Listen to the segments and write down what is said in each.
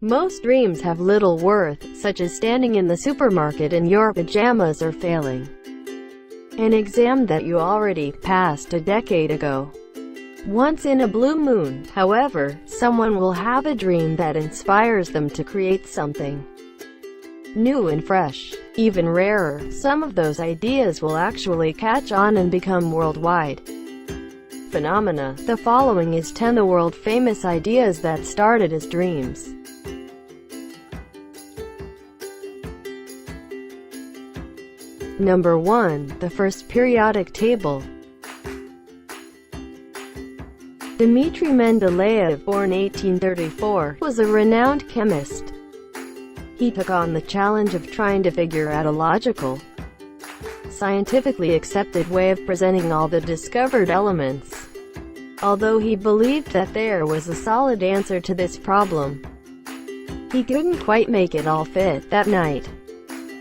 Most dreams have little worth, such as standing in the supermarket in your pajamas or failing an exam that you already passed a decade ago. Once in a blue moon, however, someone will have a dream that inspires them to create something new and fresh. Even rarer, some of those ideas will actually catch on and become worldwide phenomena. The following is 10 the world-famous ideas that started as dreams. Number 1. The first periodic table. Dmitri Mendeleev, born 1834, was a renowned chemist. He took on the challenge of trying to figure out a logical, scientifically accepted way of presenting all the discovered elements. Although he believed that there was a solid answer to this problem, he couldn't quite make it all fit that night.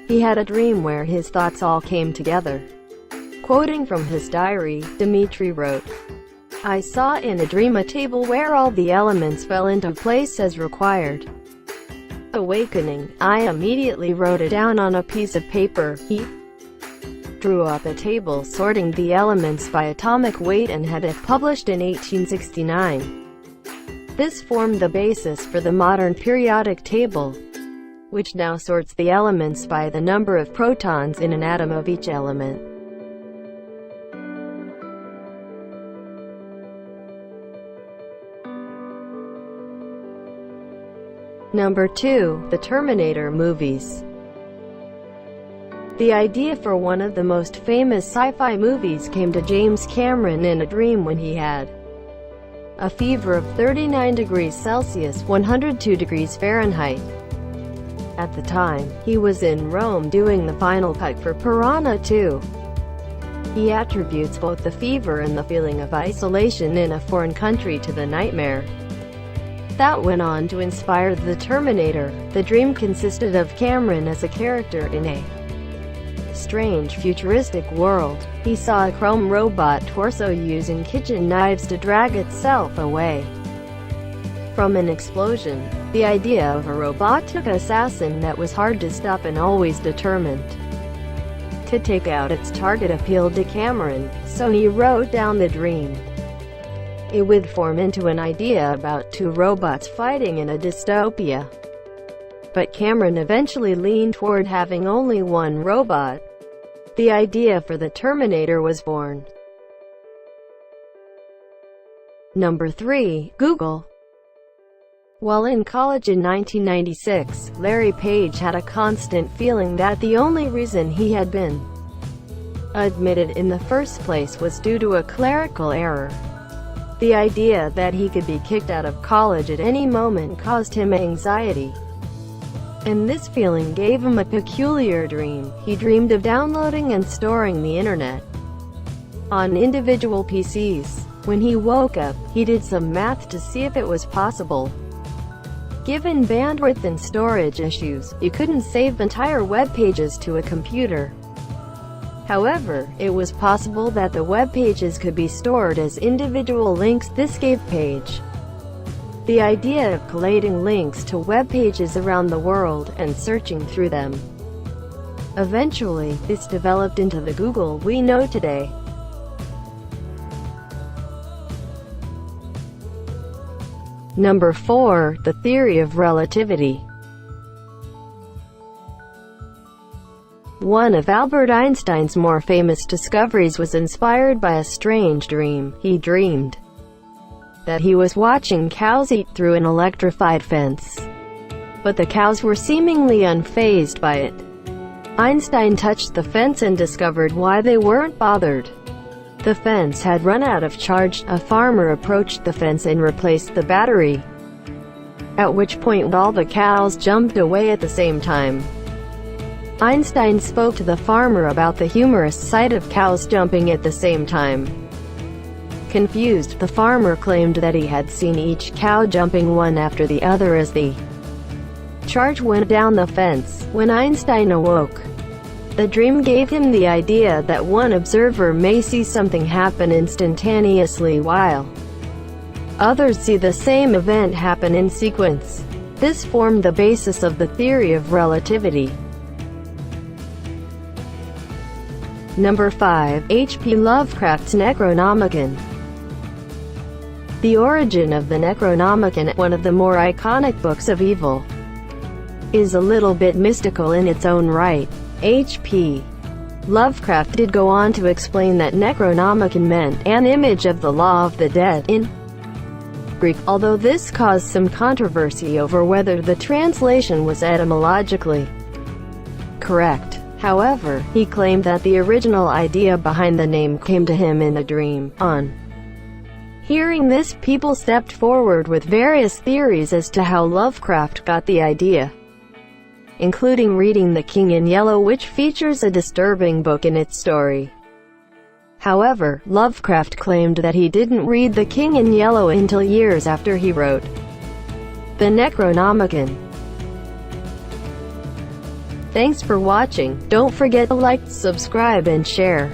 He had a dream where his thoughts all came together. Quoting from his diary, Dmitri wrote, "I saw in a dream a table where all the elements fell into place as required. Awakening, I immediately wrote it down on a piece of paper." He drew up a table sorting the elements by atomic weight and had it published in 1869. This formed the basis for the modern periodic table, which now sorts the elements by the number of protons in an atom of each element. Number 2. The Terminator movies. The idea for one of the most famous sci-fi movies came to James Cameron in a dream when he had a fever of 39 degrees Celsius, 102 degrees Fahrenheit. At the time, he was in Rome doing the final cut for Piranha 2. He attributes both the fever and the feeling of isolation in a foreign country to the nightmare that went on to inspire The Terminator. The dream consisted of Cameron as a character in a strange futuristic world. He saw a chrome robot torso using kitchen knives to drag itself away from an explosion. The idea of a robotic assassin that was hard to stop and always determined to take out its target appealed to Cameron, so he wrote down the dream. It would form into an idea about two robots fighting in a dystopia. But Cameron eventually leaned toward having only one robot. The idea for The Terminator was born. Number 3. Google. While in college in 1996, Larry Page had a constant feeling that the only reason he had been admitted in the first place was due to a clerical error. The idea that he could be kicked out of college at any moment caused him anxiety, and this feeling gave him a peculiar dream. He dreamed of downloading and storing the internet on individual PCs. When he woke up, he did some math to see if it was possible. Given bandwidth and storage issues, you couldn't save entire web pages to a computer. However, it was possible that the web pages could be stored as individual links. This gave Page the idea of collating links to web pages around the world and searching through them. Eventually, this developed into the Google we know today. Number 4. The Theory of Relativity. One of Albert Einstein's more famous discoveries was inspired by a strange dream. He dreamed that he was watching cows eat through an electrified fence, but the cows were seemingly unfazed by it. Einstein touched the fence and discovered why they weren't bothered. The fence had run out of charge. A farmer approached the fence and replaced the battery, at which point all the cows jumped away at the same time. Einstein spoke to the farmer about the humorous sight of cows jumping at the same time. Confused, the farmer claimed that he had seen each cow jumping one after the other as the charge went down the fence. When Einstein awoke, the dream gave him the idea that one observer may see something happen instantaneously while others see the same event happen in sequence. This formed the basis of the theory of relativity. Number 5. H.P. Lovecraft's Necronomicon. The origin of the Necronomicon, one of the more iconic books of evil, is a little bit mystical in its own right. H.P. Lovecraft did go on to explain that Necronomicon meant an image of the Law of the Dead in Greek, although this caused some controversy over whether the translation was etymologically correct. However, he claimed that the original idea behind the name came to him in a dream. On hearing this, people stepped forward with various theories as to how Lovecraft got the idea, including reading The King in Yellow, which features a disturbing book in its story. However, Lovecraft claimed that he didn't read The King in Yellow until years after he wrote the Necronomicon. Thanks for watching. Don't forget to like, subscribe and share.